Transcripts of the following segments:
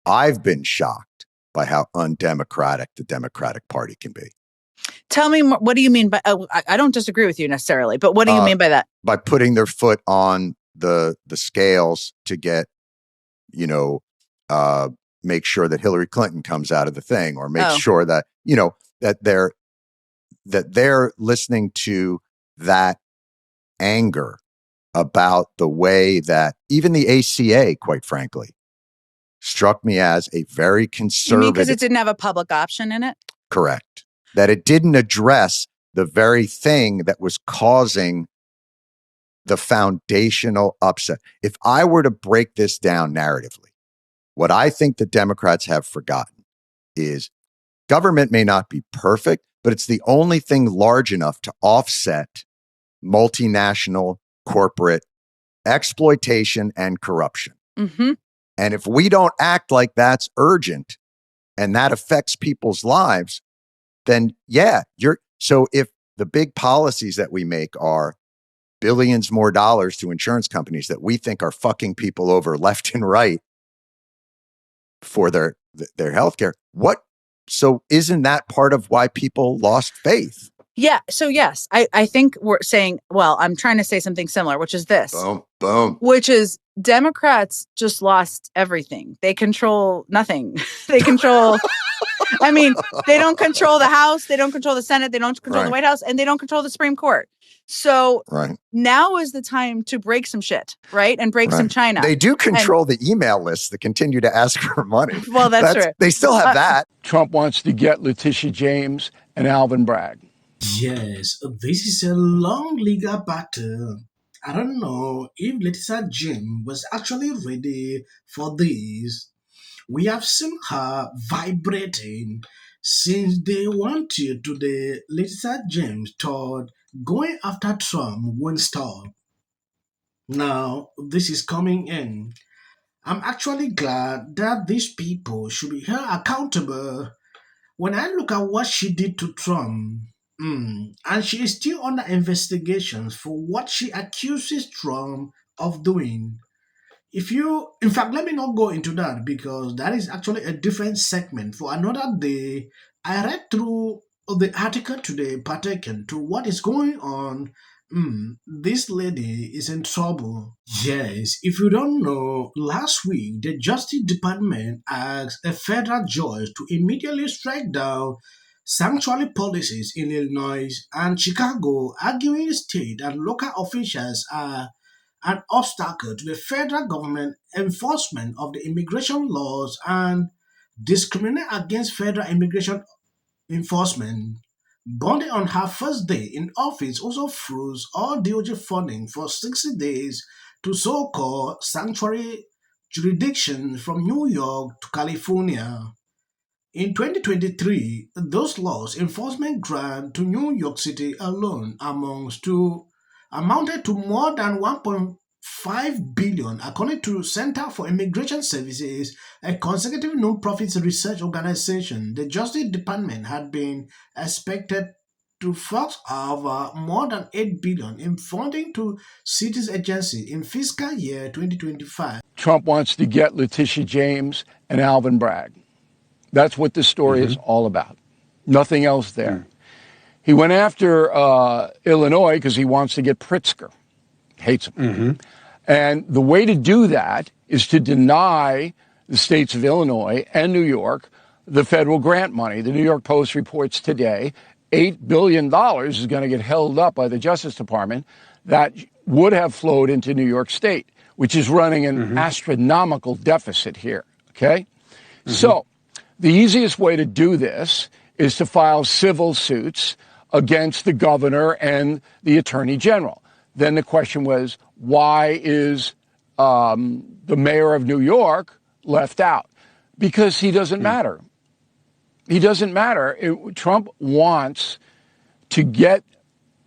I've been shocked by how undemocratic the Democratic Party can be. Tell me, what do you mean by, I don't disagree with you necessarily, but what do you mean by that? By putting their foot on the scales to get, make sure that Hillary Clinton comes out of the thing, or make sure that, that they're listening to that anger about the way that even the ACA, quite frankly, struck me as a very conservative. You mean because it didn't have a public option in it? Correct. That it didn't address the very thing that was causing the foundational upset. If I were to break this down narratively, what I think the Democrats have forgotten is government may not be perfect, but it's the only thing large enough to offset multinational corporate exploitation and corruption. Mm-hmm. And if we don't act like that's urgent and that affects people's lives, then so if the big policies that we make are billions more dollars to insurance companies that we think are fucking people over left and right for their healthcare, so isn't that part of why people lost faith? Yeah. So yes, I think we're saying, well, I'm trying to say something similar, which is this. Boom, boom. Which is Democrats just lost everything. They control nothing. They control, they don't control the House. They don't control the Senate. They don't control the White House, and they don't control the Supreme Court. So now is the time to break some shit, right? And break some China. They do control the email lists that continue to ask for money. Well, that's true. They still have that. Trump wants to get Letitia James and Alvin Bragg. Yes, this is a long legal battle. I don't know if Letitia James was actually ready for this. We have seen her vibrating since they wanted to the Letitia James thought going after Trump won't stop. Now, this is coming in. I'm actually glad that these people should be held accountable. When I look at what she did to Trump, and she is still under investigations for what she accuses Trump of doing. In fact, let me not go into that because that is actually a different segment for another day. I read through the article today pertaining to what is going on. This lady is in trouble. Yes, if you don't know, last week the Justice Department asked a federal judge to immediately strike down sanctuary policies in Illinois and Chicago, arguing state and local officials are an obstacle to the federal government enforcement of the immigration laws and discriminate against federal immigration enforcement. Bondi on her first day in office also froze all DOJ funding for 60 days to so-called sanctuary jurisdictions from New York to California. In 2023, those laws enforcement grant to New York City alone amounted to more than 1.5 billion, according to Center for Immigration Services, a consecutive non-profit research organization. The Justice Department had been expected to fork over more than 8 billion in funding to cities agencies in fiscal year 2025. Trump wants to get Letitia James and Alvin Bragg. That's what this story is all about. Nothing else there. He went after Illinois because he wants to get Pritzker. Hates him. And the way to do that is to deny the states of Illinois and New York the federal grant money. The New York Post reports today $8 billion is going to get held up by the Justice Department that would have flowed into New York State, which is running an astronomical deficit here. Okay? So the easiest way to do this is to file civil suits against the governor and the attorney general. Then the question was, why is the mayor of New York left out? Because he doesn't matter. He doesn't matter. Trump wants to get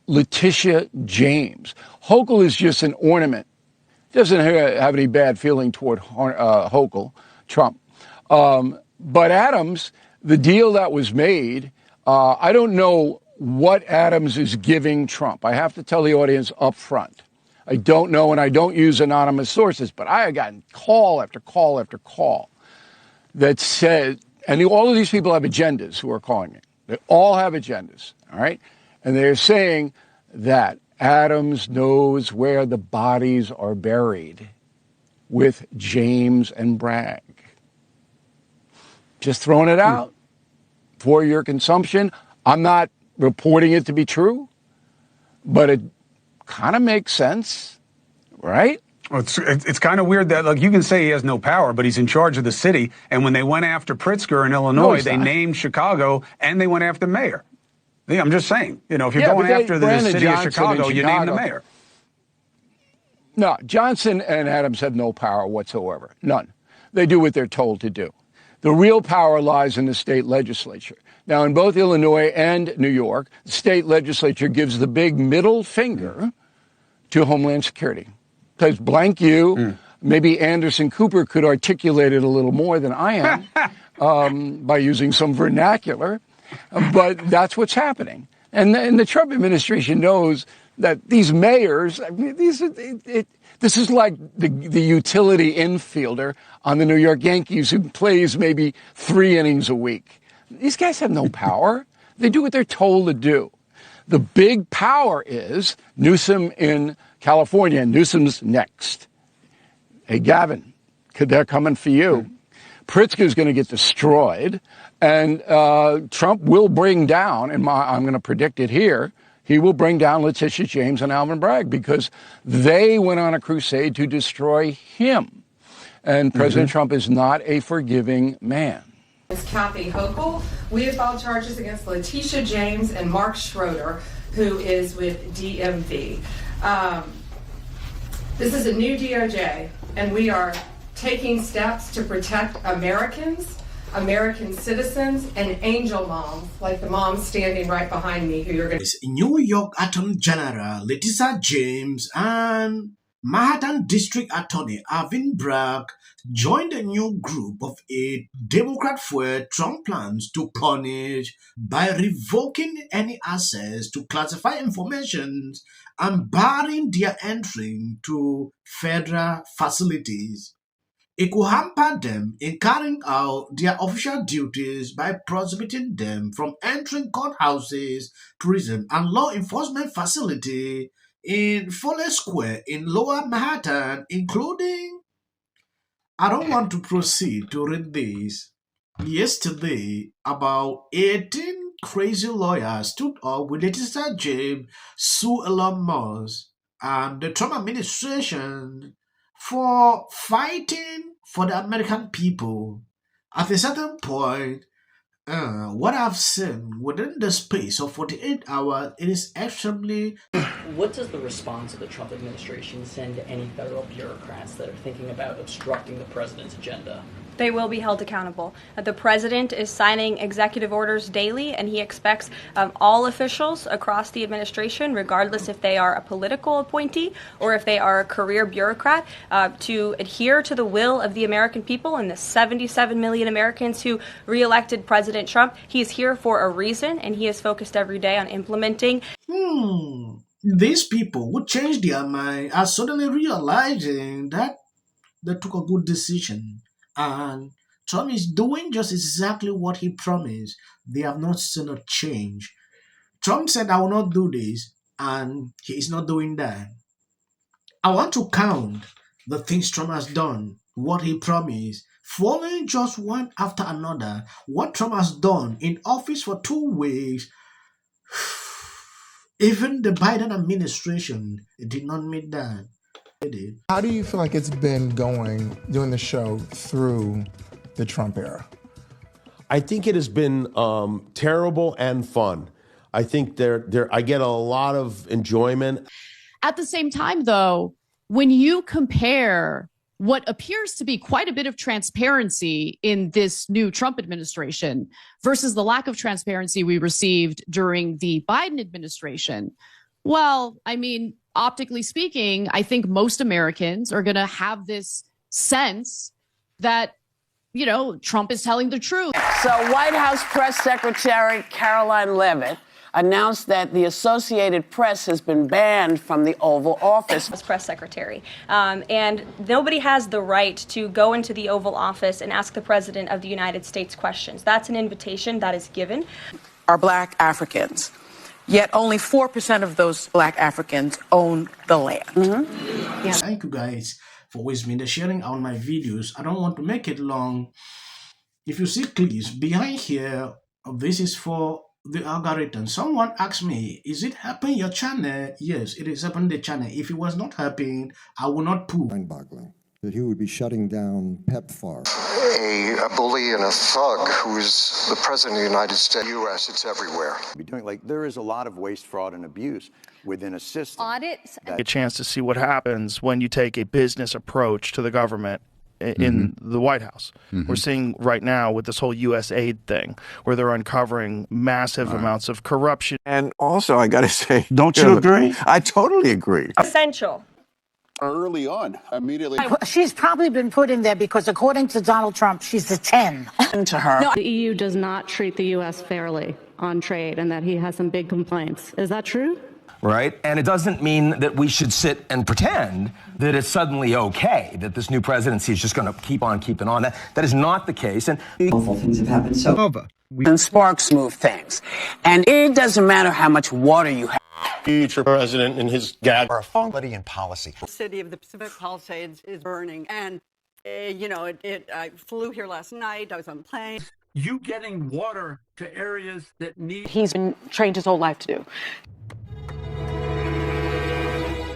Letitia James. Hochul is just an ornament. He doesn't have any bad feeling toward Hochul, Trump. But Adams, the deal that was made, I don't know what Adams is giving Trump. I have to tell the audience up front. I don't know, and I don't use anonymous sources, but I have gotten call after call after call. that said, and all of these people have agendas who are calling it. They all have agendas, all right? And they're saying that Adams knows where the bodies are buried with James and Bragg. Just throwing it out for your consumption. I'm not reporting it to be true, but it kind of makes sense, right? Well, it's kind of weird that, like, you can say he has no power, but he's in charge of the city. And when they went after Pritzker in Illinois, they named Chicago and they went after the mayor. Yeah, I'm just saying, if you're going after the city of Chicago, you name the mayor. No, Johnson and Adams have no power whatsoever. None. They do what they're told to do. The real power lies in the state legislature. Now, in both Illinois and New York, the state legislature gives the big middle finger to Homeland Security. Says blank you. Maybe Anderson Cooper could articulate it a little more than I am by using some vernacular. But that's what's happening. And the Trump administration knows that these mayors, this is like the utility infielder on the New York Yankees who plays maybe 3 innings a week. These guys have no power. They do what they're told to do. The big power is Newsom in California. Newsom's next. Hey, Gavin, they're coming for you. Pritzker's going to get destroyed, and Trump will bring down, and I'm going to predict it here, he will bring down Letitia James and Alvin Bragg because they went on a crusade to destroy him. And President Trump is not a forgiving man. Ms. Kathy Hochul. We have filed charges against Letitia James and Mark Schroeder, who is with DMV. This is a new DOJ, and we are taking steps to protect Americans, American citizens, and angel moms, like the mom standing right behind me, who you're going to... New York Attorney General Letitia James and Manhattan District Attorney Alvin Bragg joined a new group of 8 Democrat-fueled Trump plans to punish by revoking any access to classified information and barring their entry to federal facilities. It could hamper them in carrying out their official duties by prohibiting them from entering courthouses, prison, and law enforcement facilities in Foley Square in Lower Manhattan, including... I don't want to proceed to read this. Yesterday, about 18 crazy lawyers stood up with Letitia James, Sue Elon Musk, and the Trump administration for fighting for the American people. At a certain point, what I've seen within the space of 48 hours, it is extremely... What does the response of the Trump administration send to any federal bureaucrats that are thinking about obstructing the president's agenda? They will be held accountable. The president is signing executive orders daily, and he expects all officials across the administration, regardless if they are a political appointee or if they are a career bureaucrat, to adhere to the will of the American people and the 77 million Americans who re-elected President Trump. He is here for a reason, and he is focused every day on implementing. These people who changed their mind are suddenly realizing that they took a good decision. And Trump is doing just exactly what he promised. They have not seen a change. Trump said, I will not do this, and he is not doing that. I want to count the things Trump has done, what he promised, following just one after another. What Trump has done in office for 2 weeks, even the Biden administration did not meet that. How do you feel like it's been going, doing the show through the Trump era? I think it has been terrible and fun. I think I get a lot of enjoyment. At the same time, though, when you compare what appears to be quite a bit of transparency in this new Trump administration versus the lack of transparency we received during the Biden administration, well, I mean, optically speaking, I think most Americans are going to have this sense that, you know, Trump is telling the truth. So White House Press Secretary Caroline Leavitt announced that the Associated Press has been banned from the Oval Office. As press secretary. And nobody has the right to go into the Oval Office and ask the President of the United States questions. That's an invitation that is given. Are Black Africans. Yet only 4% of those Black Africans own the land. Yeah. Thank you guys for always being there sharing out my videos. I don't want to make it long. If you see clips behind here, this is for the algorithm. Someone asked me, is it helping your channel? Yes, it is helping the channel. If it was not helping, I would not put. Mind-boggling that he would be shutting down PEPFAR. A bully and a thug who is the president of the United States, U.S., it's everywhere. There is a lot of waste, fraud, and abuse within a system. Audits. A chance to see what happens when you take a business approach to the government in the White House. We're seeing right now with this whole U.S. aid thing, where they're uncovering massive amounts of corruption. And also, I got to say, don't you agree? I totally agree. Essential. Early on, immediately. She's probably been put in there because, according to Donald Trump, she's a 10. To her. No. The EU does not treat the U.S. fairly on trade and that he has some big complaints. Is that true? Right? And it doesn't mean that we should sit and pretend that it's suddenly okay, that this new presidency is just going to keep on keeping on. That is not the case. And awful things have happened. So, and sparks move things. And it doesn't matter how much water you have. Future president and his gag are somebody in policy. The city of the Pacific Palisades is burning. And, I flew here last night. I was on a plane. You getting water to areas that need. He's been trained his whole life to do.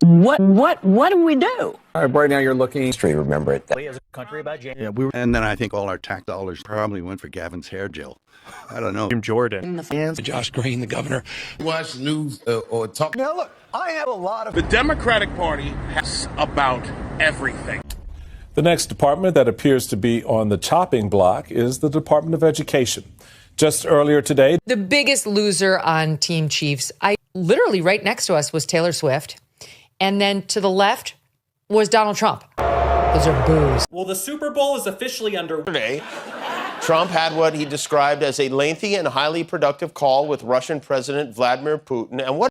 What do we do? Right now you're looking. History, remember it. As a country about James. And then I think all our tax dollars probably went for Gavin's hair gel. I don't know. Jim Jordan. Josh Green, the governor. Watch the news or talk. Now look, I have a lot of. The Democratic Party has about everything. The next department that appears to be on the chopping block is the Department of Education. Just earlier today, the biggest loser on Team Chiefs, literally right next to us was Taylor Swift. And then to the left was Donald Trump. Those are boos. Well, the Super Bowl is officially underway. Trump had what he described as a lengthy and highly productive call with Russian President Vladimir Putin. And what